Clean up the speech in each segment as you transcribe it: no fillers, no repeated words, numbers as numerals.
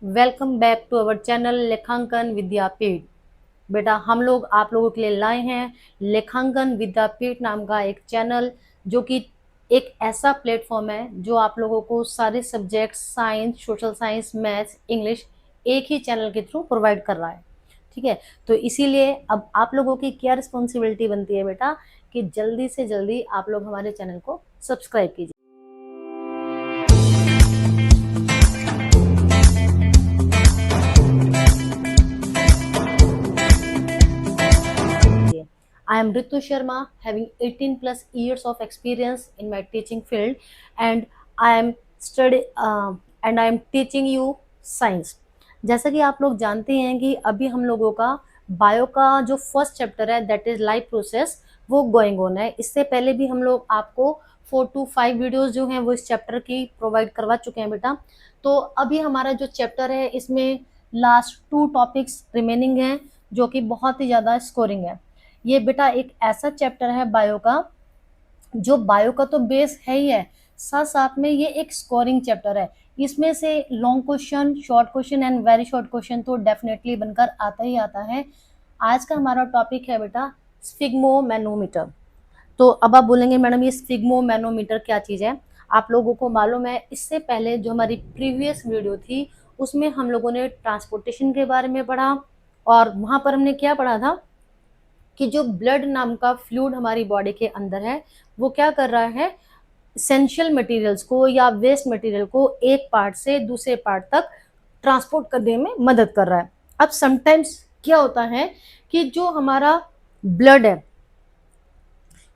Welcome back to our channel Lekhankan Vidyapeeth. बेटा हम लोग आप लोगों के लिए लाए हैं लेखांकन विद्यापीठ नाम का एक चैनल, जो कि एक ऐसा प्लेटफॉर्म है जो आप लोगों को सारे subjects science, social science, maths, English एक ही चैनल के थ्रू प्रोवाइड कर रहा है। ठीक है, तो इसीलिए अब आप लोगों की क्या रिस्पॉन्सिबिलिटी बनती है बेटा कि जल्दी से जल्दी आप लोग हमारे चैनल को सब्सक्राइब कीजिए। I am Ritu Sharma, having 18 plus years of experience in my teaching field, and I am and I am teaching you science. जैसा कि आप लोग जानते हैं कि अभी हम लोगों का बायो का जो फर्स्ट चैप्टर है दैट इज लाइफ प्रोसेस वो गोइंग ऑन है। इससे पहले भी हम लोग आपको 4 to 5 वीडियोस जो हैं वो इस चैप्टर की प्रोवाइड करवा चुके हैं बेटा। तो अभी हमारा जो चैप्टर है इसमें लास्ट 2 टॉपिक्स रिमेनिंग हैं जो कि बहुत ही ज़्यादा स्कोरिंग है। ये बेटा एक ऐसा चैप्टर है बायो का जो बायो का तो बेस है ही है, साथ साथ में ये एक स्कोरिंग चैप्टर है। इसमें से long question, short question and very short question तो डेफिनेटली बनकर आता ही आता है। आज का हमारा टॉपिक है बेटा स्फिग्मोमैनोमीटर। तो अब आप बोलेंगे मैडम ये स्फिग्मोमैनोमीटर क्या चीज़ है। आप लोगों को मालूम है इससे पहले जो हमारी प्रीवियस वीडियो थी उसमें हम लोगों ने ट्रांसपोर्टेशन के बारे में पढ़ा, और वहाँ पर हमने क्या पढ़ा था कि जो ब्लड नाम का फ्लूइड हमारी बॉडी के अंदर है वो क्या कर रहा है, एसेंशियल मटेरियल्स को या वेस्ट मटेरियल को एक पार्ट से दूसरे पार्ट तक ट्रांसपोर्ट करने में मदद कर रहा है। अब समटाइम्स क्या होता है कि जो हमारा ब्लड है,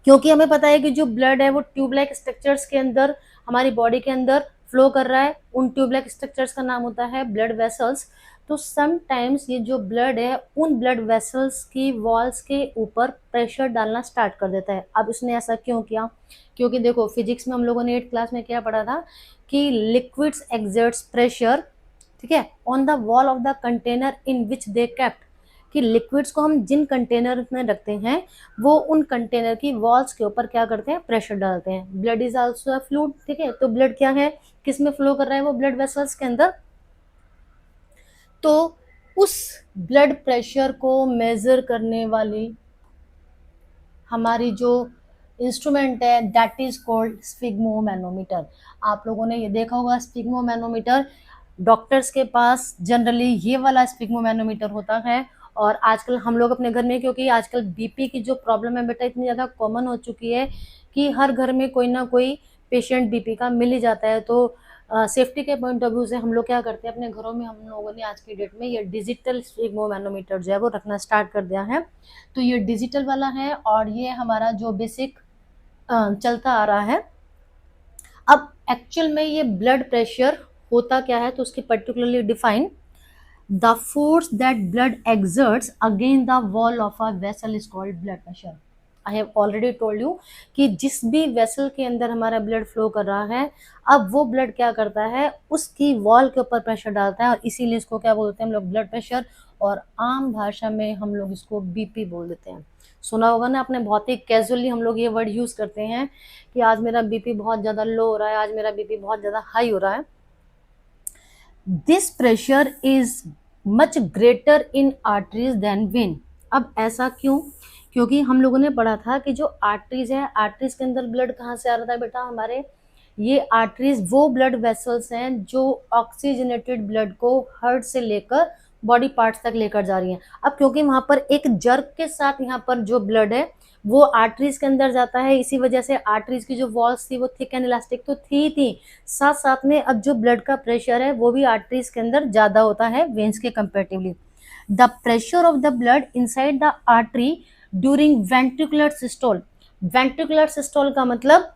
क्योंकि हमें पता है कि जो ब्लड है वो ट्यूबलाइक स्ट्रक्चर्स के अंदर हमारी बॉडी के अंदर फ्लो कर रहा है, उन ट्यूबलाइक स्ट्रक्चर्स का नाम होता है ब्लड वेसल्स। तो समटाइम्स ये जो ब्लड है उन ब्लड वेसल्स की वॉल्स के ऊपर प्रेशर डालना स्टार्ट कर देता है। अब इसने ऐसा क्यों किया, क्योंकि देखो फिजिक्स में हम लोगों ने 8th क्लास में क्या पढ़ा था कि लिक्विड्स एक्सर्ट्स प्रेशर, ठीक है, on the wall of the container in which they kept, कि लिक्विड्स को हम जिन कंटेनर में रखते हैं वो उन कंटेनर की वॉल्स के ऊपर क्या करते हैं, प्रेशर डालते हैं। Blood is also a fluid, ठीक है, तो ब्लड क्या है, किस में फ्लो कर रहा है, वो ब्लड वेसल्स के अंदर। तो उस ब्लड प्रेशर को मेजर करने वाली हमारी जो इंस्ट्रूमेंट है दैट इज कॉल्ड स्फिग्मोमैनोमीटर। आप लोगों ने ये देखा होगा स्फिग्मोमैनोमीटर, डॉक्टर्स के पास जनरली ये वाला स्फिग्मोमैनोमीटर होता है। और आजकल हम लोग अपने घर में, क्योंकि आजकल बीपी की जो प्रॉब्लम है बेटा इतनी ज़्यादा कॉमन हो चुकी है कि हर घर में कोई ना कोई पेशेंट बीपी का मिल ही जाता है। तो सेफ्टी के पॉइंट ऑफ व्यू से हम लोग क्या करते हैं अपने घरों में, हम लोगों ने आज की डेट में ये डिजिटल स्फिग्मोमैनोमीटर जो है वो रखना स्टार्ट कर दिया है। तो ये डिजिटल वाला है और ये हमारा जो बेसिक चलता आ रहा है। अब एक्चुअल में ये ब्लड प्रेशर होता क्या है तो उसकी particularly define, the force that blood exerts against the wall of a vessel is called blood pressure. I have already told you कि जिस भी वेसल के अंदर हमारा ब्लड फ्लो कर रहा है, अब वो ब्लड क्या करता है उसकी वॉल के ऊपर प्रेशर डालता है, और इसीलिए इसको क्या बोलते हैं हम लोग, ब्लड प्रेशर, और आम भाषा में हम लोग इसको बीपी बोल देते हैं। सुना होगा ना आपने, बहुत ही कैजुअली हम लोग ये वर्ड यूज करते हैं कि आज मेरा बीपी बहुत ज़्यादा लो हो रहा है, आज मेरा बीपी बहुत ज़्यादा हाई हो रहा है। This pressure is much greater in arteries than vein. अब ऐसा क्यों, क्योंकि हम लोगों ने पढ़ा था कि जो आर्टरीज है, आर्टरीज के अंदर ब्लड कहाँ से आ रहा था बेटा हमारे, ये आर्टरीज वो ब्लड वेसल्स हैं जो ऑक्सीजनेटेड ब्लड को हार्ट से लेकर बॉडी पार्ट्स तक लेकर जा रही हैं। अब क्योंकि वहाँ पर एक जर्क के साथ यहाँ पर जो ब्लड है वो आर्टरीज के अंदर जाता है, इसी वजह से आर्टरीज की जो वॉल्स थी वो थिक एंड इलास्टिक तो थी, साथ साथ में अब जो ब्लड का प्रेशर है वो भी आर्टरीज के अंदर ज़्यादा होता है वेन्स के comparatively. The pressure of the blood inside the artery during ventricular systole, ventricular systole का मतलब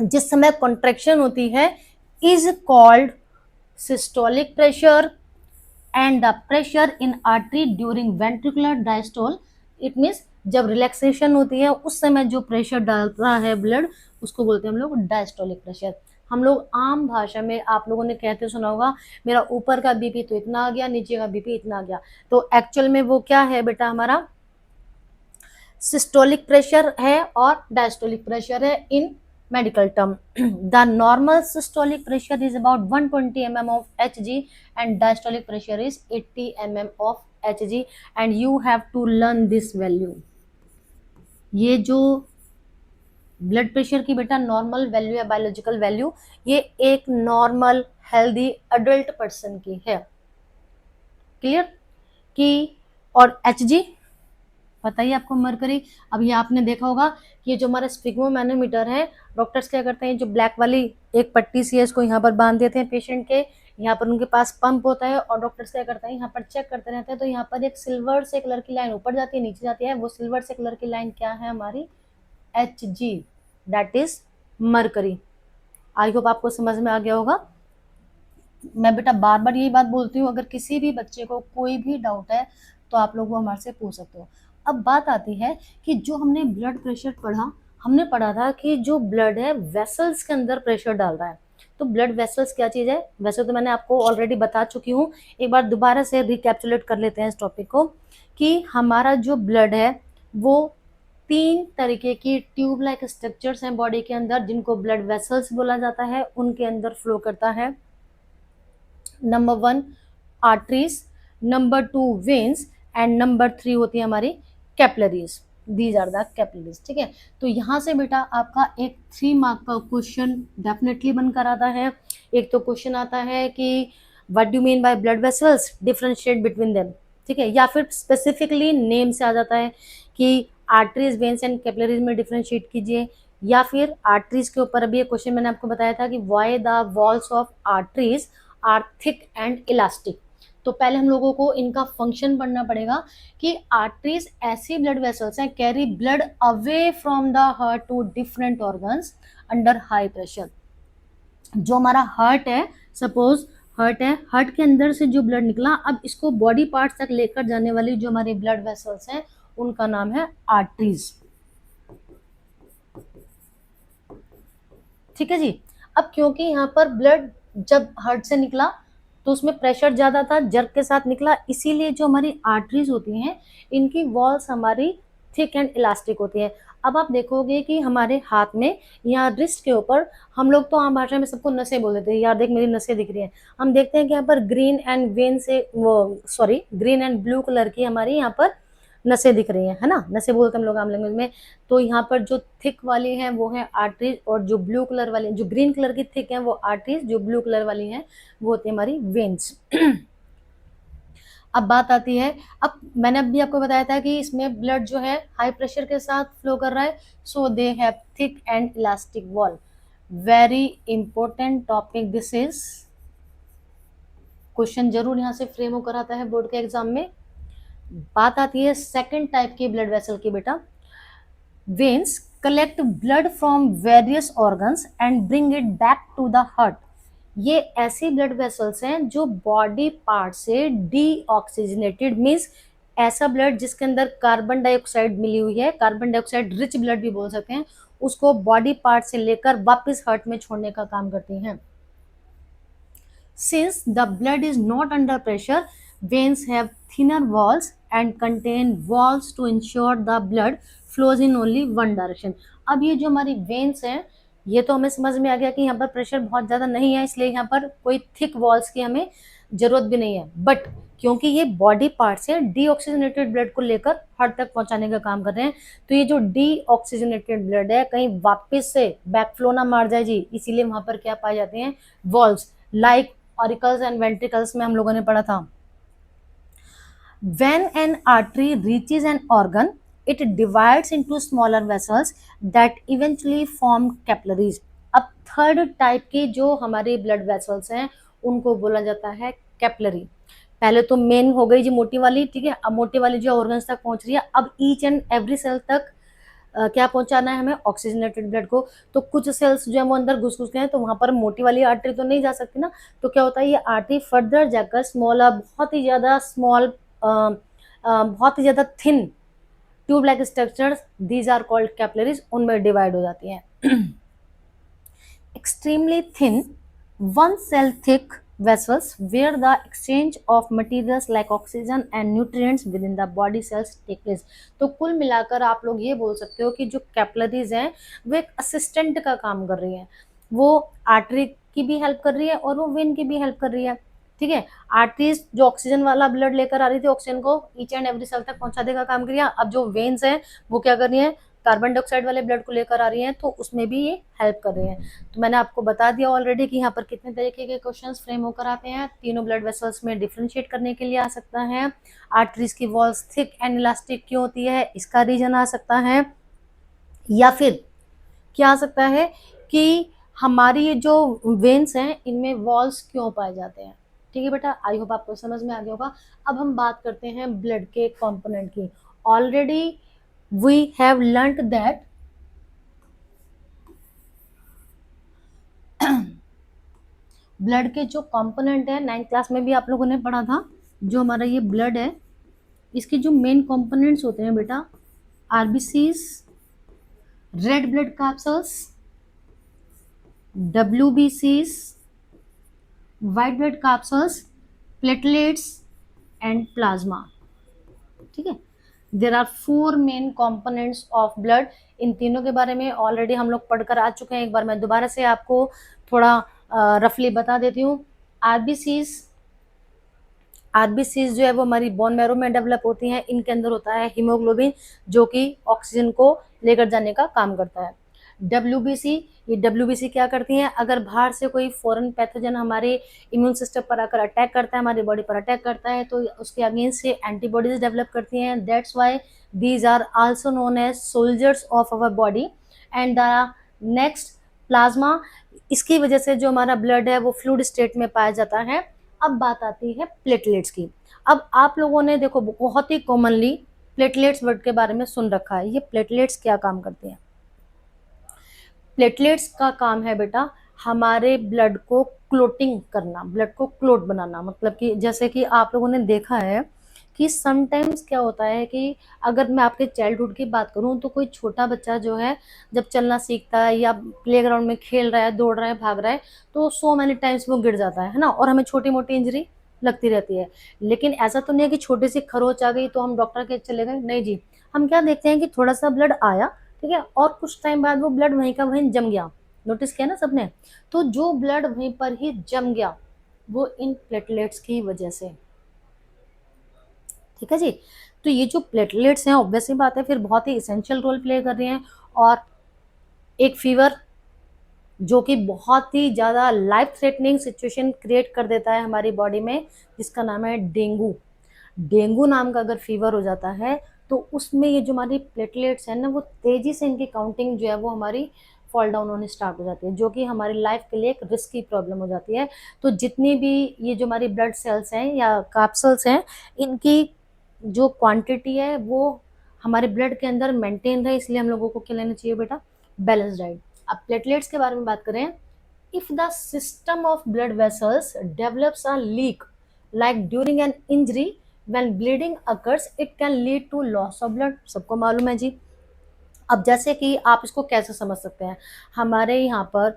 जिस समय कॉन्ट्रैक्शन होती है, is called systolic pressure, and the pressure in artery during ventricular diastole, it means जब रिलैक्सेशन होती है उस समय जो प्रेशर डालता है ब्लड उसको बोलते हैं हम लोग डायस्टोलिक प्रेशर। हम लोग आम भाषा में आप लोगों ने कहते सुना होगा मेरा ऊपर का बीपी तो इतना आ गया, नीचे का बीपी इतना आ गया, तो एक्चुअल में वो क्या है बेटा, हमारा सिस्टोलिक प्रेशर है और डायस्टोलिक प्रेशर है इन medical term. The normal systolic pressure is about 120 mm of Hg and diastolic pressure is 80 mm of Hg, and you have to learn this value. ये जो ब्लड प्रेशर की बेटा normal value है, biological value, ये एक normal healthy adult person की है। Clear? कि और Hg पता ही आपको मरकरी। अब ये आपने देखा होगा कि ये जो हमारा स्फिग्मोमैनोमीटर है, डॉक्टर्स क्या करते हैं, जो ब्लैक वाली एक पट्टी सी है इसको यहाँ पर बांध देते हैं पेशेंट के, यहाँ पर उनके पास पंप होता है और डॉक्टर्स क्या करते हैं यहाँ पर चेक करते रहते हैं। तो यहाँ पर एक सिल्वर से कलर की लाइन ऊपर जाती है, नीचे जाती है, वो सिल्वर से कलर की लाइन क्या है हमारी, Hg, that is mercury. I hope आपको समझ में आ गया होगा। मैं बेटा बार बार यही बात बोलती हूँ, अगर किसी भी बच्चे को कोई भी डाउट है तो आप लोग वो हमारे से पूछ सकते हो। अब बात आती है कि जो हमने ब्लड प्रेशर पढ़ा, हमने पढ़ा था कि जो ब्लड है वेसल्स के अंदर प्रेशर डाल रहा है। तो ब्लड वेसल्स क्या चीज़ है, वैसे तो मैंने आपको ऑलरेडी बता चुकी हूँ, एक बार दोबारा से रिकैप्चुलेट कर लेते हैं इस टॉपिक को, कि हमारा जो ब्लड है वो 3 तरीके की ट्यूब लाइक स्ट्रक्चर्स हैं बॉडी के अंदर, जिनको ब्लड वेसल्स बोला जाता है, उनके अंदर फ्लो करता है। Number 1 arteries, number 2 veins and number 3 होती है हमारी capillaries. These are the capillaries. ठीक है, तो यहाँ से बेटा आपका एक 3 मार्क का क्वेश्चन डेफिनेटली बनकर आता है। एक तो क्वेश्चन आता है कि what do mean by blood vessels, differentiate between them. ठीक है, या फिर स्पेसिफिकली नेम से आ जाता है कि आर्टरीज, वेन्स एंड कैपिलरीज में डिफरेंशिएट कीजिए, या फिर आर्टरीज के ऊपर अभी एक क्वेश्चन मैंने आपको बताया था कि why the walls of arteries are thick and elastic. तो पहले हम लोगों को इनका फंक्शन पढ़ना पड़ेगा कि आर्टरीज ऐसी ब्लड वेसल्स हैं carry blood away from the heart to different organs under high pressure. जो हमारा हार्ट है, सपोज हार्ट है, हार्ट के अंदर से जो ब्लड निकला, अब इसको बॉडी पार्ट्स तक लेकर जाने वाली जो हमारी ब्लड वेसल्स हैं उनका नाम है आर्टरीज। ठीक है जी। अब क्योंकि यहाँ पर ब्लड जब हार्ट से निकला तो उसमें प्रेशर ज्यादा था, जर्क के साथ निकला, इसीलिए जो हमारी आर्टरीज होती हैं इनकी वॉल्स हमारी थिक एंड इलास्टिक होती है। अब आप देखोगे कि हमारे हाथ में या रिस्ट के ऊपर, हम लोग तो आम भाषा में सबको नसें बोल देते हैं, यार देख मेरी नसें दिख रही हैं। हम देखते हैं कि यहाँ पर ग्रीन एंड वेन से वो ग्रीन एंड ब्लू कलर की हमारी यहाँ पर नसें दिख रही हैं, है ना, नसें बोलते हैं हम लोग आम लैंग्वेज में। तो यहाँ पर जो थिक वाली हैं वो है आर्टरीज, और जो ब्लू कलर वाली, जो ग्रीन कलर की थिक है वो आर्टरीज, जो ब्लू कलर वाली हैं वो होती है हमारी वेन्स। अब बात आती है, अब मैंने अभी आपको बताया था कि इसमें ब्लड जो है हाई प्रेशर के साथ फ्लो कर रहा है, so they have thick and elastic wall. Very important topic this is, question जरूर यहाँ से फ्रेम होकर आता है बोर्ड के एग्जाम में। बात आती है सेकंड टाइप की ब्लड वेसल की बेटा। Veins collect blood from various organs and bring it back to the heart. ये ऐसी ब्लड वेसल्स हैं जो बॉडी पार्ट से डीऑक्सीजनेटेड, मीन्स ऐसा ब्लड जिसके अंदर कार्बन डाइऑक्साइड मिली हुई है, कार्बन डाइऑक्साइड रिच ब्लड भी बोल सकते हैं, उसको बॉडी पार्ट से लेकर वापस हार्ट में छोड़ने का काम करती हैं। Since the blood is not under pressure, veins have thinner walls and contain valves to ensure the blood flows in only one direction. अब ये जो हमारी वेन्स हैं, ये तो हमें समझ में आ गया कि यहाँ पर प्रेशर बहुत ज़्यादा नहीं है, इसलिए यहाँ पर कोई थिक वॉल्स की हमें जरूरत भी नहीं है। बट क्योंकि ये बॉडी पार्ट से डीऑक्सीजनेटेड ब्लड को लेकर हार्ट तक पहुंचाने का काम कर रहे हैं, तो ये जो डीऑक्सीजनेटेड ब्लड है कहीं वापस से बैकफ्लो ना मार जाए जी, इसीलिए वहां पर क्या पाए जाते हैं, walls, like auricles and ventricles में हम लोगों ने पढ़ा था। When an artery reaches an organ, it divides into smaller vessels that eventually form capillaries. अब थर्ड टाइप की जो हमारे ब्लड वेसल्स हैं उनको बोला जाता है कैपिलरी। पहले तो मेन हो गई जी मोटी वाली, ठीक है, अब मोटी वाली जो ऑर्गन्स तक पहुंच रही है, अब ईच एंड एवरी सेल तक क्या पहुंचाना है हमें, ऑक्सीजनेटेड ब्लड को। तो कुछ सेल्स जो है वो अंदर घुस घुस गए हैं, तो वहां पर मोटी वाली आर्टरी तो नहीं जा सकती ना, तो क्या होता है ये आर्टरी फर्दर जाकर स्मॉल, बहुत ही ज्यादा स्मॉल, बहुत ही ज्यादा thin tube like structures, these are called capillaries, उनमें डिवाइड हो जाती हैं। Extremely thin, one cell thick vessels where the exchange of materials like oxygen and nutrients within the body cells take place। तो कुल मिलाकर आप लोग ये बोल सकते हो कि जो कैपिलरीज हैं वो एक असिस्टेंट का काम कर रही हैं, वो आर्टरी की भी हेल्प कर रही है और वो वेन की भी हेल्प कर रही है। ठीक है, आर्टरीज जो ऑक्सीजन वाला ब्लड लेकर आ रही थी, ऑक्सीजन को ईच एंड एवरी सेल तक पहुंचा देगा काम किया। अब जो वेन्स हैं वो क्या कर रही है, कार्बन डाइऑक्साइड वाले ब्लड को लेकर आ रही हैं, तो उसमें भी ये हेल्प कर रही हैं। तो मैंने आपको बता दिया ऑलरेडी कि यहाँ पर कितने तरीके के क्वेश्चंस फ्रेम होकर आते हैं। तीनों ब्लड वेसल्स में डिफरेंशिएट करने के लिए आ सकता है, आर्टरीज की वॉल्स थिक एंड इलास्टिक क्यों होती है इसका रीजन आ सकता है, या फिर क्या आ सकता है कि हमारी ये जो वेन्स हैं इनमें वॉल्स क्यों पाए जाते हैं। ठीक है बेटा, आई होप आपको समझ में आ गया होगा। अब हम बात करते हैं ब्लड के कंपोनेंट की। Already we have learned that blood के जो कंपोनेंट है 9th क्लास में भी आप लोगों ने पढ़ा था। जो हमारा ये ब्लड है इसके जो मेन कंपोनेंट्स होते हैं बेटा, RBCs, red blood capsules, WBCs, white blood capsules, platelets and plasma। ठीक है, there are 4 main components of blood. इन तीनों के बारे में ऑलरेडी हम लोग पढ़कर आ चुके हैं, एक बार मैं दोबारा से आपको थोड़ा रफली बता देती हूँ। आरबीसीज जो है वो हमारी बोन मैरो में डेवलप होती हैं। इनके अंदर होता है हीमोग्लोबिन जो कि ऑक्सीजन को लेकर जाने का काम करता है। WBC, ये WBC क्या करती हैं, अगर बाहर से कोई फॉरेन पैथोजन हमारे इम्यून सिस्टम पर आकर अटैक करता है, हमारी बॉडी पर अटैक करता है, तो उसके अगेंस्ट से एंटीबॉडीज डेवलप करती हैं। That's why these are also known as soldiers of our body. And the next plasma, इसकी वजह से जो हमारा ब्लड है वो फ्लूइड स्टेट में पाया जाता है। अब बात आती है प्लेटलेट्स की। अब आप लोगों ने देखो बहुत ही कॉमनली प्लेटलेट्स वर्ड के बारे में सुन रखा है। ये प्लेटलेट्स क्या काम करते हैं? प्लेटलेट्स का काम है बेटा हमारे ब्लड को क्लोटिंग करना, ब्लड को क्लोट बनाना। मतलब कि जैसे कि आप लोगों ने देखा है कि समटाइम्स क्या होता है कि अगर मैं आपके चाइल्डहुड की बात करूं तो कोई छोटा बच्चा जो है जब चलना सीखता है या प्लेग्राउंड में खेल रहा है, दौड़ रहा है, भाग रहा है, तो सो मैनी टाइम्स वो गिर जाता है ना, और हमें छोटी मोटी इंजरी लगती रहती है। लेकिन ऐसा तो नहीं है कि छोटी सी खरोच आ गई तो हम डॉक्टर के चले गए, नहीं जी। हम क्या देखते हैं कि थोड़ा सा ब्लड आया, ठीक है, और कुछ टाइम बाद वो ब्लड वहीं का वहीं जम गया। नोटिस किया ना सबने? तो जो ब्लड वहीं पर ही जम गया वो इन प्लेटलेट्स की वजह से। ठीक है जी। तो ये जो प्लेटलेट्स हैं ऑब्वियसली बात है फिर बहुत ही इसेंशियल रोल प्ले कर रहे हैं। और एक फीवर जो कि बहुत ही ज़्यादा लाइफ थ्रेटनिंग सिचुएशन क्रिएट कर देता है हमारी बॉडी में, जिसका नाम है डेंगू। डेंगू नाम का अगर फीवर हो जाता है तो उसमें ये जो हमारी प्लेटलेट्स हैं ना वो तेज़ी से इनकी काउंटिंग जो है वो हमारी फॉल डाउन होनी स्टार्ट हो जाती है, जो कि हमारी लाइफ के लिए एक रिस्की प्रॉब्लम हो जाती है। तो जितनी भी ये जो हमारी ब्लड सेल्स हैं या कैप्सूल्स हैं, इनकी जो क्वांटिटी है वो हमारे ब्लड के अंदर मेंटेन रहे, इसलिए हम लोगों को क्या लेना चाहिए बेटा? Balance diet. अब प्लेटलेट्स के बारे में बात करें, if the system of blood vessels develops a leak like during an injury when bleeding occurs it can lead to loss of blood. सबको मालूम है जी। अब जैसे कि आप इसको कैसे समझ सकते हैं, हमारे यहाँ पर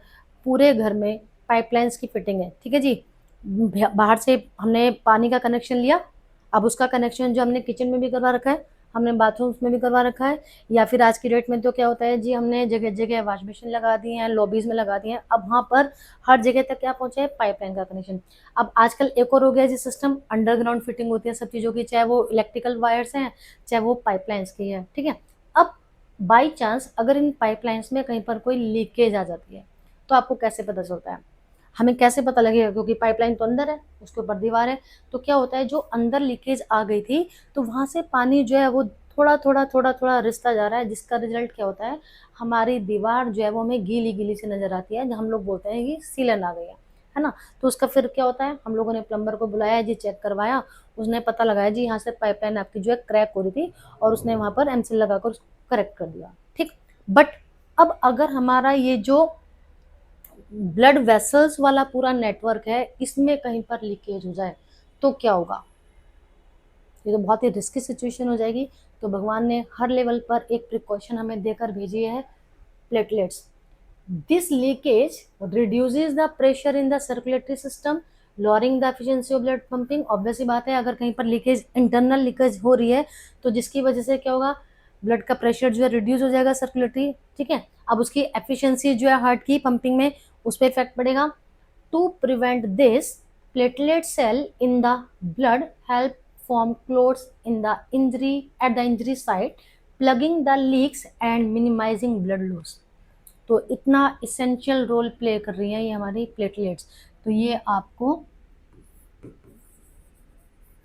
पूरे घर में पाइपलाइंस की फिटिंग है, ठीक है जी। बाहर से हमने पानी का कनेक्शन लिया, अब उसका कनेक्शन जो हमने किचन में भी करवा रखा है, हमने बाथरूम्स में भी करवा रखा है, या फिर आज की डेट में तो क्या होता है जी, हमने जगह जगह वॉश बेसिन लगा दिए हैं, लॉबीज में लगा दिए हैं। अब वहाँ पर हर जगह तक क्या पहुँचा है? पाइपलाइन का कनेक्शन। अब आजकल एक और हो गया जी सिस्टम, अंडरग्राउंड फिटिंग होती है सब चीज़ों की, चाहे वो इलेक्ट्रिकल वायर्स हैं चाहे वो पाइपलाइंस की है, ठीक है। अब बाई चांस अगर इन पाइपलाइंस में कहीं पर कोई लीकेज आ जाती है तो आपको कैसे पता चलता है? हमें कैसे पता लगेगा? क्योंकि पाइपलाइन तो अंदर है, उसके ऊपर दीवार है। तो क्या होता है, जो अंदर लीकेज आ गई थी तो वहां से पानी जो है वो थोड़ा थोड़ा थोड़ा थोड़ा रिसता जा रहा है, जिसका रिजल्ट क्या होता है? हमारी दीवार जो है वो हमें गीली गीली से नजर आती है, हम लोग बोलते हैं कि सीलन आ गई है ना। तो उसका फिर क्या होता है, हम लोगों ने प्लम्बर को बुलाया जी, चेक करवाया, उसने पता लगाया जी यहाँ से पाइपलाइन आपकी जो है क्रैक हो रही थी, और उसने वहां पर एमसील लगाकर उसको करेक्ट कर दिया, ठीक। बट अब अगर हमारा ये जो ब्लड वेसल्स वाला पूरा नेटवर्क है इसमें कहीं पर लीकेज हो जाए तो क्या होगा? ये तो बहुत ही रिस्की सिचुएशन हो जाएगी। तो भगवान ने हर लेवल पर एक प्रिकॉशन हमें देकर भेजी है, platelets. This leakage reduces the pressure in the circulatory system lowering the efficiency of blood pumping, obvious सी बात है, अगर कहीं पर लीकेज, इंटरनल लीकेज हो रही है तो जिसकी वजह से क्या होगा, ब्लड का प्रेशर जो है रिड्यूस हो जाएगा सर्कुलेटरी, ठीक है। अब उसकी एफिशिएंसी जो है हार्ट की पंपिंग में, उस पर इफेक्ट पड़ेगा। To prevent this, platelet cell in the blood help form clots in the injury at the injury site, plugging the leaks and minimizing blood loss. तो इतना इसेंशियल रोल प्ले कर रही हैं ये हमारी प्लेटलेट्स। तो ये आपको,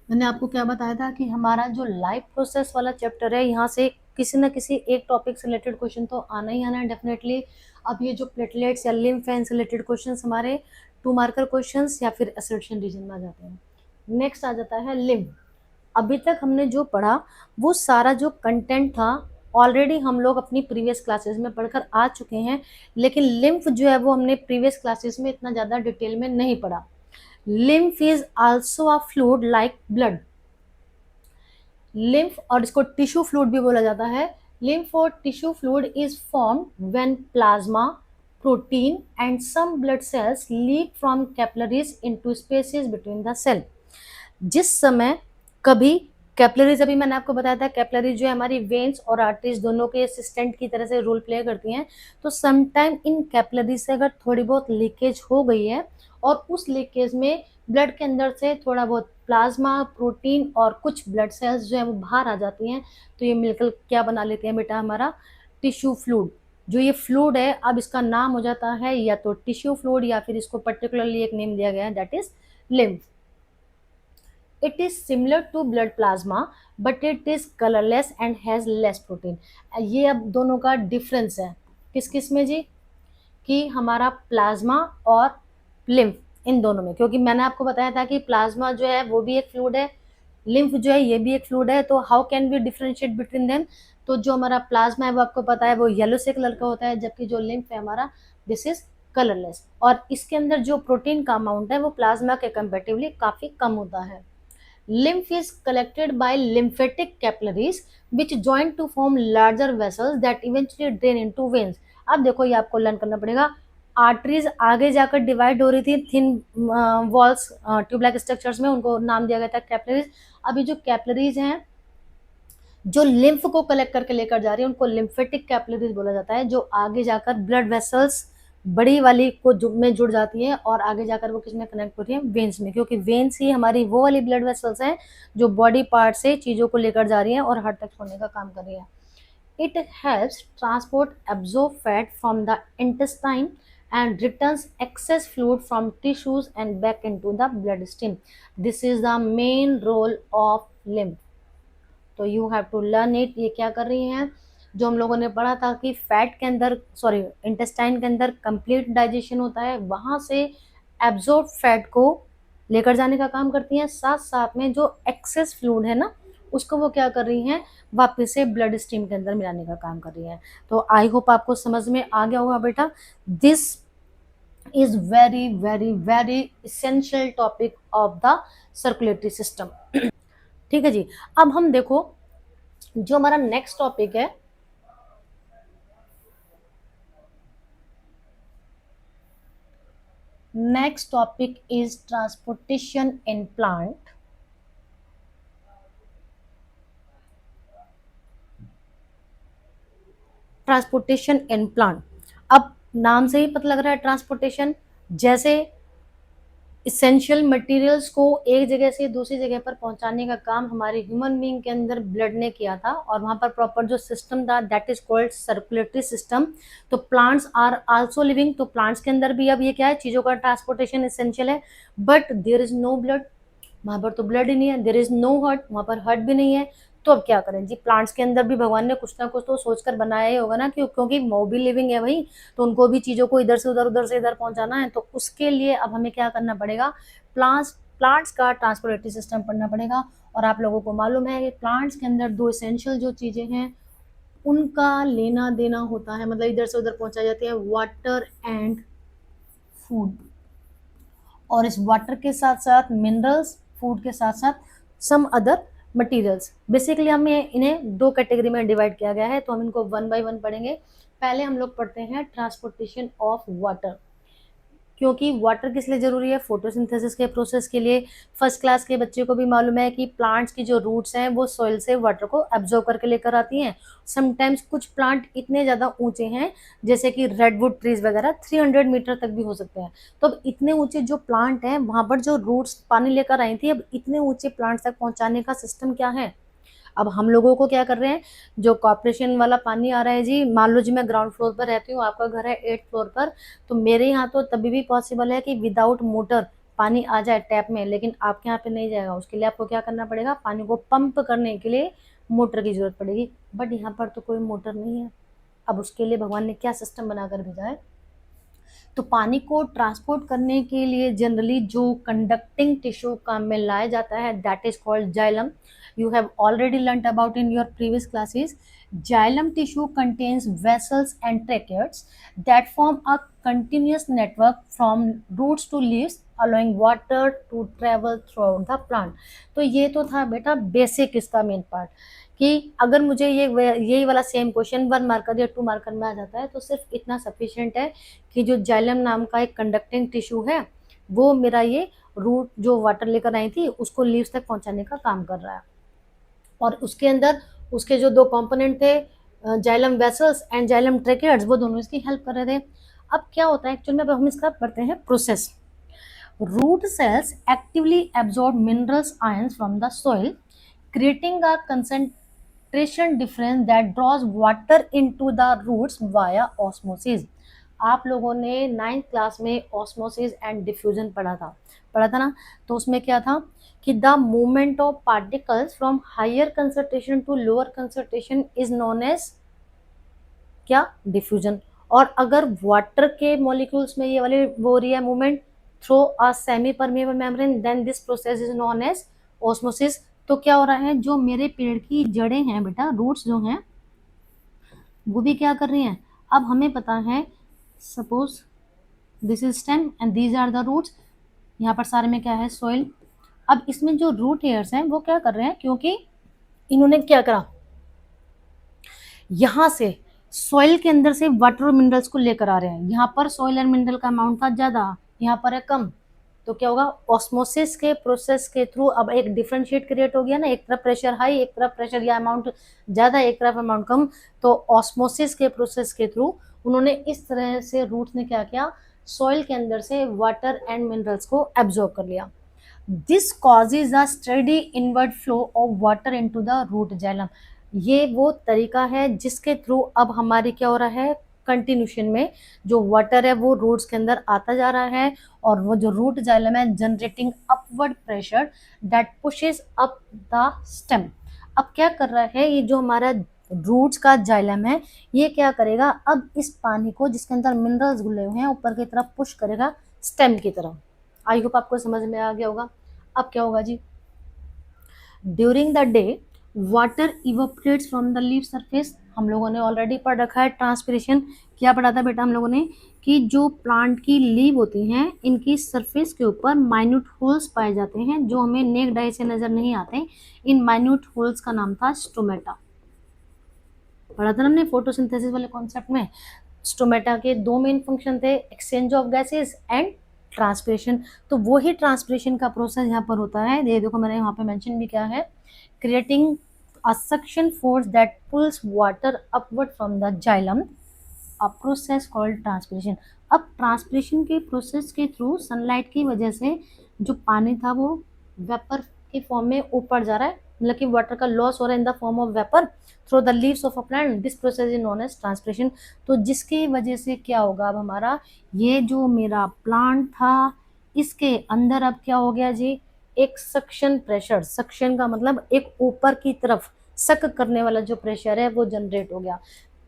मैंने आपको क्या बताया था कि हमारा जो लाइफ प्रोसेस वाला चैप्टर है, यहाँ से किसी न किसी एक टॉपिक से रिलेटेड क्वेश्चन तो आना ही आना है डेफिनेटली। अब ये जो प्लेटलेट्स या लिम्फ है, इनसे रिलेटेड क्वेश्चन हमारे 2 मार्कर क्वेश्चन या फिर असर्शन रीजन में आ जाते हैं। नेक्स्ट आ जाता है लिम्फ। अभी तक हमने जो पढ़ा वो सारा जो कंटेंट था ऑलरेडी हम लोग अपनी प्रीवियस क्लासेस में पढ़कर आ चुके हैं, लेकिन लिम्फ जो है वो हमने प्रीवियस क्लासेस में इतना ज़्यादा डिटेल में नहीं पढ़ा। Lymph is also a fluid like blood. Lymph, और इसको टिश्यू फ्लूइड भी बोला जाता है। लिम्फ और tissue fluid is formed when plasma, protein and some blood cells leak from capillaries into spaces between the cell. जिस समय कभी कैपिलरीज, अभी मैंने आपको बताया था कैपिलरीज जो है हमारी वेन्स और आर्टरीज दोनों के असिस्टेंट की तरह से रोल प्ले करती हैं। तो समटाइम इन कैपिलरीज से अगर थोड़ी बहुत लीकेज हो गई है और उस लीकेज में ब्लड के अंदर से थोड़ा बहुत प्लाज्मा, प्रोटीन और कुछ ब्लड सेल्स जो है वो बाहर आ जाती हैं, तो ये मिलकर क्या बना लेते हैं बेटा, हमारा टिश्यू फ्लूइड। जो ये फ्लूइड है अब इसका नाम हो जाता है या तो टिश्यू फ्लूइड या फिर इसको पर्टिकुलरली एक नेम दिया गया है, that is lymph. It is similar to blood plasma, but it is colorless and has less protein. ये अब दोनों का डिफरेंस है किस किस में जी, कि हमारा प्लाज्मा और लिम्फ, इन दोनों में, क्योंकि मैंने आपको बताया था कि प्लाज्मा जो है वो भी एक फ्लूइड है, लिम्फ जो है ये भी एक फ्लूइड है, तो how can we differentiate between them. तो जो हमारा प्लाज्मा है वो आपको पता है वो येलो से कलर का होता है, जबकि जो लिम्फ है हमारा, दिस इज कलरलेस, और इसके अंदर जो प्रोटीन का अमाउंट है वो प्लाज्मा के कंपेरेटिवली काफी कम होता है। Lymph is collected by lymphatic capillaries which join to form larger vessels that eventually drain into veins. अब देखो ये आपको लर्न करना पड़ेगा। आर्टरीज आगे जाकर डिवाइड हो रही थी thin walls tube like structures में, उनको नाम दिया गया था कैपिलरीज। अभी जो कैपिलरीज हैं जो लिम्फ को कलेक्ट करके लेकर जा रही है उनको लिम्फेटिक कैपिलरीज बोला जाता है, जो आगे जाकर ब्लड वेसल्स बड़ी वाली को में जुड़ जाती है और आगे जाकर वो किसमें कनेक्ट होती है, वेन्स में, क्योंकि वेन्स ही हमारी वो वाली ब्लड वेसल्स हैं जो बॉडी पार्ट से चीजों को लेकर जा रही है और हार्ट तक छोड़ने का काम कर रही है। It helps transport absorb fat from the intestine and returns excess fluid from tissues and back into the bloodstream. This is the main role of lymph. तो you have to learn it. ये क्या कर रही हैं, जो हम लोगों ने पढ़ा था कि फैट के अंदर, सॉरी इंटेस्टाइन के अंदर कंप्लीट डाइजेशन होता है, वहां से एब्जॉर्ब फैट को लेकर जाने का काम करती हैं, साथ साथ में जो एक्सेस फ्लूइड है ना उसको वो क्या कर रही हैं, वापस से ब्लड स्ट्रीम के अंदर मिलाने का काम कर रही हैं। तो आई होप आपको समझ में आ गया होगा बेटा। This is very very very essential topic of the circulatory system. ठीक है जी। अब हम देखो जो हमारा नेक्स्ट टॉपिक है, next topic is transportation in plant. Transportation in plant, अब नाम से ही पता लग रहा है ट्रांसपोर्टेशन, जैसे इसेंशियल मटेरियल्स को एक जगह से दूसरी जगह पर पहुंचाने का काम हमारे ह्यूमन बीइंग के अंदर ब्लड ने किया था, और वहां पर प्रॉपर जो सिस्टम था that is called circulatory system. तो प्लांट्स आर आल्सो लिविंग, तो प्लांट्स के अंदर भी अब ये क्या है, चीजों का ट्रांसपोर्टेशन इसेंशियल है। But there is no blood, वहां पर तो ब्लड ही नहीं है। देयर इज नो हार्ट, वहां पर हार्ट भी नहीं है। तो अब क्या करें जी, प्लांट्स के अंदर भी भगवान ने कुछ ना कुछ तो सोचकर बनाया ही होगा ना, क्योंकि वो भी लिविंग है भाई, तो उनको भी चीजों को इधर से उधर, उधर से इधर पहुंचाना है। तो उसके लिए अब हमें क्या करना पड़ेगा, प्लांट्स का ट्रांसपोर्टेटरी सिस्टम पढ़ना पड़ेगा। और आप लोगों को मालूम है कि प्लांट्स के अंदर दो एसेंशियल जो चीजें हैं उनका लेना देना होता है, मतलब इधर से उधर पहुंचाई जाती है, वाटर एंड फूड। और इस वाटर के साथ साथ मिनरल्स, फूड के साथ साथ सम अदर मटेरियल्स। बेसिकली हमें इन्हें दो कैटेगरी में डिवाइड किया गया है, तो हम इनको वन बाय वन पढ़ेंगे। पहले हम लोग पढ़ते हैं ट्रांसपोर्टेशन ऑफ वाटर। क्योंकि वाटर किस लिए जरूरी है, फोटोसिंथेसिस के प्रोसेस के लिए। फर्स्ट क्लास के बच्चे को भी मालूम है कि प्लांट्स की जो रूट्स हैं वो सॉइल से वाटर को एब्जॉर्ब करके लेकर आती हैं। समटाइम्स कुछ प्लांट इतने ज्यादा ऊंचे हैं, जैसे कि रेडवुड ट्रीज वगैरह 300 मीटर तक भी हो सकते हैं। तो अब इतने ऊंचे जो प्लांट हैं वहां पर जो रूट्स पानी लेकर आई थी, अब इतने ऊंचे प्लांट तक पहुंचाने का सिस्टम क्या है। अब हम लोगों को क्या कर रहे हैं, जो कॉर्पोरेशन वाला पानी आ रहा है जी, मान लो जी मैं ग्राउंड फ्लोर पर रहती हूँ, आपका घर है 8th फ्लोर पर, तो मेरे यहाँ तो तभी भी पॉसिबल है कि विदाउट मोटर पानी आ जाए टैप में, लेकिन आपके यहाँ पे नहीं जाएगा। उसके लिए आपको क्या करना पड़ेगा, पानी को पंप करने के लिए मोटर की जरूरत पड़ेगी। बट यहाँ पर तो कोई मोटर नहीं है। अब उसके लिए भगवान ने क्या सिस्टम बनाकर भेजा है, तो पानी को ट्रांसपोर्ट करने के लिए जनरली जो कंडक्टिंग टिश्यू काम में लाया जाता है, that is called xylem. You have already learnt about in your previous classes. Xylem tissue contains vessels and tracheids that form a continuous network from roots to leaves, allowing water to travel throughout the plant. तो ये तो था बेटा basic इसका main part, कि अगर मुझे ये यही वाला सेम क्वेश्चन 1 मार्कर या 2 मार्कर में आ जाता है तो सिर्फ इतना सफिशिएंट है कि जो जाइलम नाम का एक कंडक्टिंग टिश्यू है वो मेरा ये रूट जो वाटर लेकर आई थी उसको लीव्स तक पहुंचाने का काम कर रहा है। और उसके अंदर उसके जो 2 कंपोनेंट थे, जाइलम वेसल्स एंड जाइलम ट्रेकेट्स, वो दोनों इसकी हेल्प कर रहे थे। अब क्या होता है एक्चुअल में, अब हम इसका पढ़ते हैं process. Root cells actively absorb minerals ions from the soil, creating a concentration difference that draws water into the roots via osmosis. आप लोगों ने 9th क्लास में ऑस्मोसिस एंड डिफ्यूजन पढ़ा था ना। तो उसमें क्या था कि the movement of particles from higher concentration to lower concentration is known as क्या, डिफ्यूजन। और अगर वाटर के मॉलिक्यूल्स में ये वाली वो हो रही है movement through a semi permeable membrane, then this process is known as osmosis. तो क्या हो रहा है, जो मेरे पेड़ की जड़ें हैं बेटा, रूट्स जो हैं वो भी क्या कर रही हैं। अब हमें पता है, suppose this is stem and these are the roots, यहाँ पर सारे में क्या है, सोइल। अब इसमें जो रूट हेयर्स हैं वो क्या कर रहे हैं, क्योंकि इन्होंने क्या करा, यहाँ से सॉइल के अंदर से वाटर और मिनरल्स को लेकर आ रहे हैं। यहाँ पर सॉइल और मिनरल का अमाउंट था ज्यादा, यहाँ पर है कम। तो क्या होगा, ऑस्मोसिस के प्रोसेस के थ्रू अब एक डिफरेंशिएट क्रिएट हो गया ना, एक तरफ प्रेशर हाई, एक तरफ प्रेशर या अमाउंट ज्यादा, एक तरफ अमाउंट कम। तो ऑस्मोसिस के प्रोसेस के थ्रू उन्होंने इस तरह से रूट्स ने क्या किया, सॉइल के अंदर से वाटर एंड मिनरल्स को एब्जॉर्ब कर लिया। This causes a steady inward flow of water into the root xylem. ये वो तरीका है जिसके थ्रू अब हमारी क्या हो रहा है, कंटिन्यूशन में जो वाटर है वो रूट्स के अंदर आता जा रहा है, और वो जो रूट जाइलम है generating upward pressure that pushes up the stem. अब क्या कर रहा है, ये जो हमारा रूट्स का जाइलम है ये क्या करेगा, अब इस पानी को जिसके अंदर मिनरल्स घुले हुए हैं ऊपर की तरफ पुश करेगा स्टेम की तरफ। आई होप आपको समझ में आ गया होगा। अब क्या होगा जी, during the day water evaporates from the leaf surface. हम लोगों ने ऑलरेडी पढ़ रखा है ट्रांसपिरेशन। क्या पढ़ा था बेटा हम लोगों ने, कि जो प्लांट की लीव होती हैं इनकी सरफेस के ऊपर माइन्यूट होल्स पाए जाते हैं जो हमें नेक्ड आई से नजर नहीं आते। इन माइन्यूट होल्स का नाम था स्टोमेटा। पढ़ा था ना हमने फोटोसिंथेसिस वाले कॉन्सेप्ट में। स्टोमेटा के 2 मेन फंक्शन थे, exchange of gases and transpiration. तो वही ट्रांसपिरेशन का प्रोसेस यहाँ पर होता है, ये देखो मैंने यहाँ पे मेंशन भी किया है, creating a suction force that pools water upward from the xylem, a process called transpiration. अब ट्रांसपिरेशन के प्रोसेस के थ्रू सनलाइट की वजह से जो पानी था वो वेपर के फॉर्म में ऊपर जा रहा है, मतलब कि वाटर का लॉस हो रहा है in the form of vapour through the leaves of a plant. This process is known as transpiration. तो जिसकी वजह से क्या होगा, अब हमारा ये जो मेरा प्लांट था इसके अंदर अब क्या हो गया जी, एक सक्शन प्रेशर, सक्शन का मतलब एक ऊपर की तरफ सक करने वाला जो प्रेशर है वो जनरेट हो गया।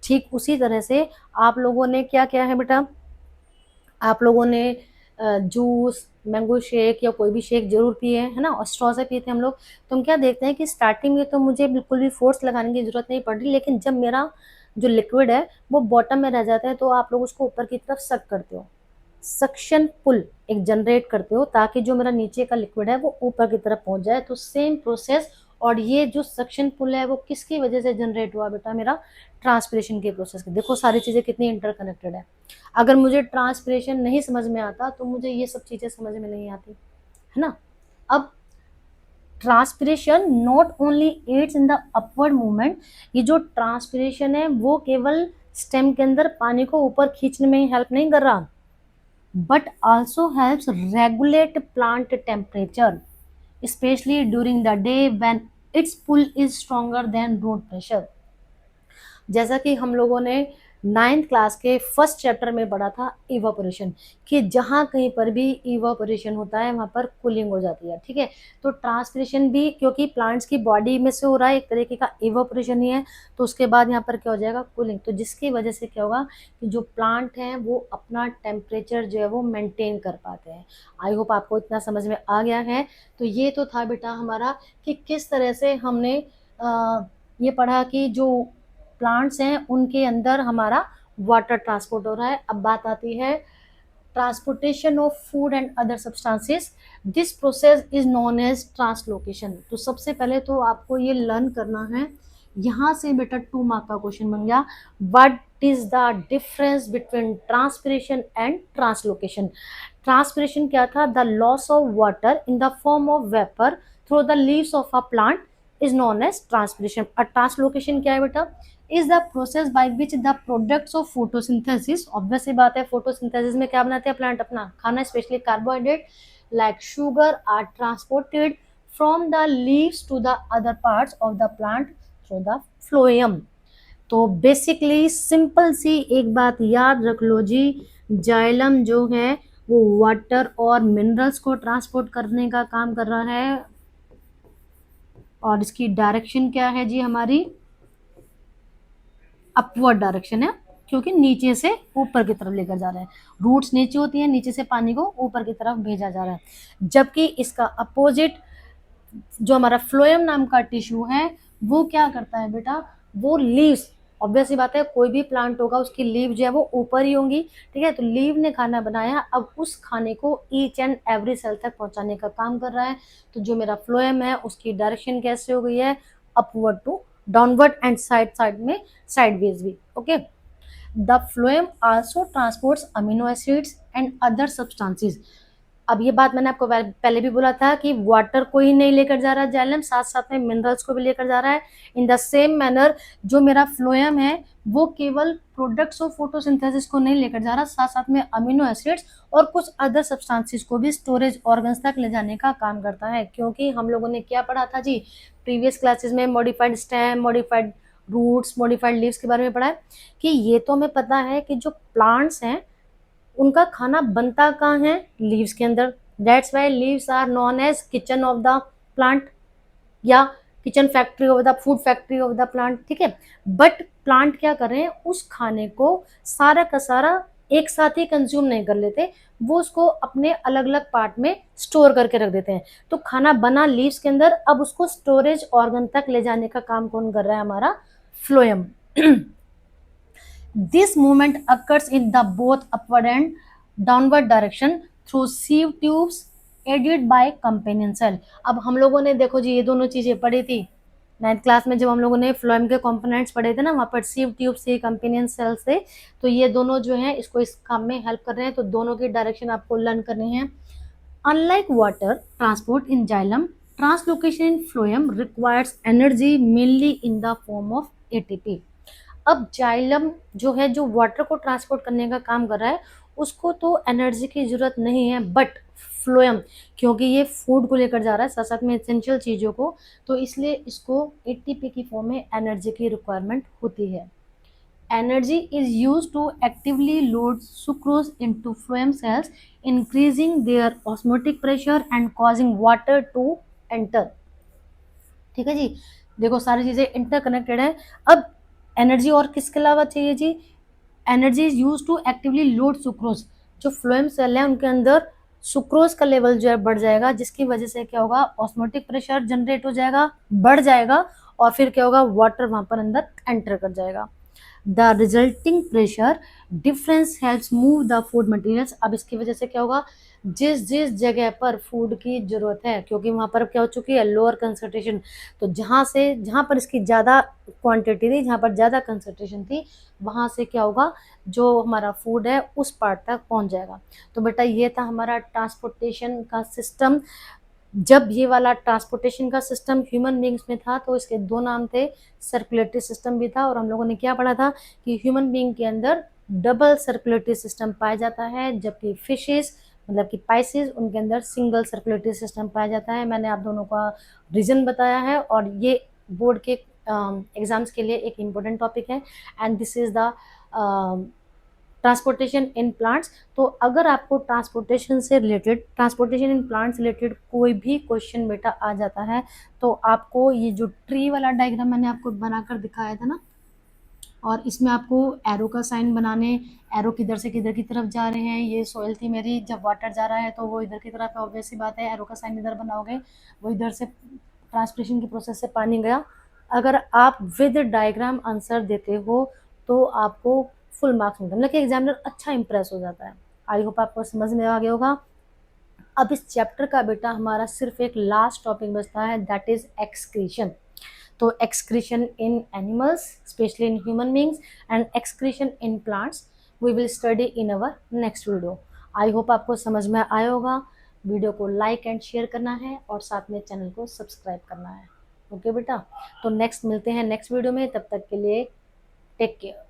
ठीक उसी तरह से आप लोगों ने क्या किया है बेटा, आप लोगों ने जूस, मैंगो शेक या कोई भी शेक जरूर पिए है ना, और स्ट्रॉ से पिए थे हम लोग। तो हम क्या देखते हैं कि स्टार्टिंग में तो मुझे बिल्कुल भी फोर्स लगाने की जरूरत नहीं पड़ रही, लेकिन जब मेरा जो लिक्विड है वो बॉटम में रह जाता है तो आप लोग उसको ऊपर की तरफ सक करते हो, सक्शन पुल एक जनरेट करते हो ताकि जो मेरा नीचे का लिक्विड है वो ऊपर की तरफ पहुंच जाए। तो सेम प्रोसेस और ये जो सक्शन पुल है वो किसकी वजह से जनरेट हुआ बेटा, मेरा ट्रांसपिरेशन के प्रोसेस के। देखो सारी चीजें कितनी इंटरकनेक्टेड है। अगर मुझे ट्रांसपिरेशन नहीं समझ में आता तो मुझे ये सब चीजें समझ में नहीं आती, है ना। अब transpiration not only aids in the upward movement, ये जो ट्रांसपिरेशन है वो केवल स्टेम के अंदर पानी को ऊपर खींचने में ही हेल्प नहीं कर रहा, but also helps regulate plant temperature specially during the day when its pull is stronger than root pressure. जैसा कि हम लोगों ने 9th क्लास के फर्स्ट चैप्टर में पढ़ा था इवापोरेशन, कि जहाँ कहीं पर भी इवापोरेशन होता है वहाँ पर कूलिंग हो जाती है, ठीक है। तो ट्रांसपिरेशन भी क्योंकि प्लांट्स की बॉडी में से हो रहा है, एक तरीके का इवापोरेशन ही है, तो उसके बाद यहाँ पर क्या हो जाएगा, कूलिंग। तो जिसकी वजह से क्या होगा कि जो प्लांट हैं वो अपना टेम्परेचर जो है वो मेंटेन कर पाते हैं। आई होप आपको इतना समझ में आ गया है। तो ये तो था बेटा हमारा कि किस तरह से हमने ये पढ़ा कि जो प्लांट्स हैं उनके अंदर हमारा वाटर ट्रांसपोर्ट हो रहा है। अब बात आती है transportation of food and other substances, this process is known as translocation. तो सबसे पहले तो आपको ये लर्न करना है, यहाँ से बेटा 2 मार्क का क्वेश्चन बन गया, what is the difference between transpiration and translocation. Transpiration क्या था, the loss of water in the form of vapour through the leaves of a plant is known as transpiration. और ट्रांसलोकेशन क्या है बेटा, is the process by which the products of photosynthesis, obvious सी बात है photosynthesis में क्या बनाते हैं प्लांट, अपना खाना, specially carbohydrate like sugar are transported from the leaves to the other parts of the plant through the phloem. तो बेसिकली सिंपल सी एक बात याद रख लो जी, जाइलम जो है वो वाटर और मिनरल्स को ट्रांसपोर्ट करने का काम कर रहा है, और इसकी डायरेक्शन क्या है जी, हमारी अपवर्ड डायरेक्शन है, क्योंकि नीचे से ऊपर की तरफ लेकर जा रहा है। रूट्स नीचे होती है, नीचे से पानी को ऊपर की तरफ भेजा जा रहा है। जबकि इसका अपोजिट जो हमारा फ्लोएम नाम का टिश्यू है वो क्या करता है बेटा, वो लीव्स, ऑब्वियस ही बात है कोई भी प्लांट होगा उसकी लीव जो है वो ऊपर ही होंगी, ठीक है। तो लीव ने खाना बनाया, अब उस खाने को ईच एंड एवरी सेल तक पहुंचाने का काम कर रहा है। तो जो मेरा फ्लोएम है उसकी डायरेक्शन कैसे हो गई है, upward to downward and side में साइडवेज भी, okay. The phloem also transports amino acids and other substances. अब ये बात मैंने आपको पहले भी बोला था कि वाटर को ही नहीं लेकर जा रहा है जाइलम, साथ साथ में मिनरल्स को भी लेकर जा रहा है। इन द सेम मैनर जो मेरा फ्लोएम है वो केवल प्रोडक्ट्स ऑफ फोटोसिंथेसिस को नहीं लेकर जा रहा, साथ साथ में अमीनो एसिड्स और कुछ अदर सब्सटेंसेस को भी स्टोरेज ऑर्गन्स तक ले जाने का काम करता है। क्योंकि हम लोगों ने क्या पढ़ा था जी प्रीवियस क्लासेस में, modified stem, modified roots, modified leaves के बारे में पढ़ा है कि ये तो हमें पता है कि जो प्लांट्स हैं उनका खाना बनता कहाँ है, लीव्स के अंदर। That's why leaves are known as kitchen of the plant या kitchen factory of the food factory of the plant, ठीक है। बट प्लांट क्या कर रहे हैं, उस खाने को सारा का सारा एक साथ ही कंज्यूम नहीं कर लेते, वो उसको अपने अलग अलग पार्ट में स्टोर करके रख देते हैं। तो खाना बना लीव्स के अंदर, अब उसको स्टोरेज ऑर्गन तक ले जाने का काम कौन कर रहा है, हमारा phloem. This movement occurs in the both upward and downward direction through sieve tubes aided by companion cell। अब हम लोगों ने देखो जी ये दोनों चीजें पढ़ी थी 9th क्लास में, जब हम लोगों ने फ्लोएम के कंपोनेंट्स पढ़े थे ना, वहाँ पर sieve ट्यूब से कंपेनियन सेल से, तो ये दोनों जो हैं इसको इस काम में हेल्प कर रहे हैं। तो दोनों की डायरेक्शन आपको लर्न करनी है। Unlike water transport in xylem, translocation in phloem requires energy mainly in the form of ATP. अब जाइलम जो है जो वाटर को ट्रांसपोर्ट करने का काम कर रहा है उसको तो एनर्जी की जरूरत नहीं है, बट फ्लोएम क्योंकि ये फूड को लेकर जा रहा है साथ साथ में एसेंशियल चीज़ों को, तो इसलिए इसको एटीपी की फॉर्म में एनर्जी की रिक्वायरमेंट होती है। Energy is use to actively load sucrose into phloem cells increasing their osmotic pressure and causing water to enter, ठीक है जी। देखो सारी चीजें इंटरकनेक्टेड है। अब एनर्जी और किसके अलावा चाहिए जी, energy is use to actively load sucrose, जो फ्लोएम सेल है उनके अंदर सुक्रोज का लेवल जो है बढ़ जाएगा, जिसकी वजह से क्या होगा, ऑस्मोटिक प्रेशर जनरेट हो जाएगा, बढ़ जाएगा, और फिर क्या होगा, वाटर वहां पर अंदर एंटर कर जाएगा। The resulting pressure difference helps move the food materials. अब इसकी वजह से क्या होगा, जिस जिस जगह पर फूड की जरूरत है, क्योंकि वहां पर क्या हो चुकी है, लोअर कंसंट्रेशन, तो जहां पर इसकी ज्यादा क्वांटिटी थी, जहां पर ज्यादा कंसंट्रेशन थी, वहां से क्या होगा, जो हमारा फूड है उस पार्ट तक पहुंच जाएगा। तो बेटा ये था हमारा ट्रांसपोर्टेशन का सिस्टम। जब ये वाला ट्रांसपोर्टेशन का सिस्टम ह्यूमन बींग्स में था तो इसके दो नाम थे, सर्कुलेटरी सिस्टम भी था, और हम लोगों ने क्या पढ़ा था कि ह्यूमन बींग के अंदर डबल सर्कुलेटरी सिस्टम पाया जाता है, जबकि फिशेस मतलब कि पाइसेस उनके अंदर सिंगल सर्कुलेटरी सिस्टम पाया जाता है। मैंने आप दोनों का रीजन बताया है, और ये बोर्ड के एग्जाम्स के लिए एक इम्पोर्टेंट टॉपिक है। And this is the transportation in plants. तो अगर आपको ट्रांसपोर्टेशन इन प्लांट्स रिलेटेड कोई भी क्वेश्चन बेटा आ जाता है, तो आपको ये जो ट्री वाला डायग्राम मैंने आपको बनाकर दिखाया था ना, और इसमें आपको एरो का साइन बनाने, एरो किधर से किधर की तरफ जा रहे हैं, ये सॉइल थी मेरी, जब वाटर जा रहा है तो वो इधर की तरफ है, ऑब्वियस सी बात है, एरो का साइन इधर बनाओगे, वो इधर से ट्रांसपिरेशन की प्रोसेस से पानी गया। अगर आप विद डायग्राम आंसर देते हो तो आपको फुल मार्क्स मिलते हैं, मतलब कि एग्जामिनर अच्छा इंप्रेस हो जाता है। आई होप आपको समझ में आ गया होगा। अब इस चैप्टर का बेटा हमारा सिर्फ एक लास्ट टॉपिक बचता है, दैट इज एक्सक्रीशन। तो excretion in animals, specially in human beings, and excretion in plants we will study in our next video. I hope आपको समझ में आया होगा। वीडियो को लाइक एंड शेयर करना है, और साथ में चैनल को सब्सक्राइब करना है। ओके बेटा, तो नेक्स्ट मिलते हैं नेक्स्ट वीडियो में, तब तक के लिए टेक केयर।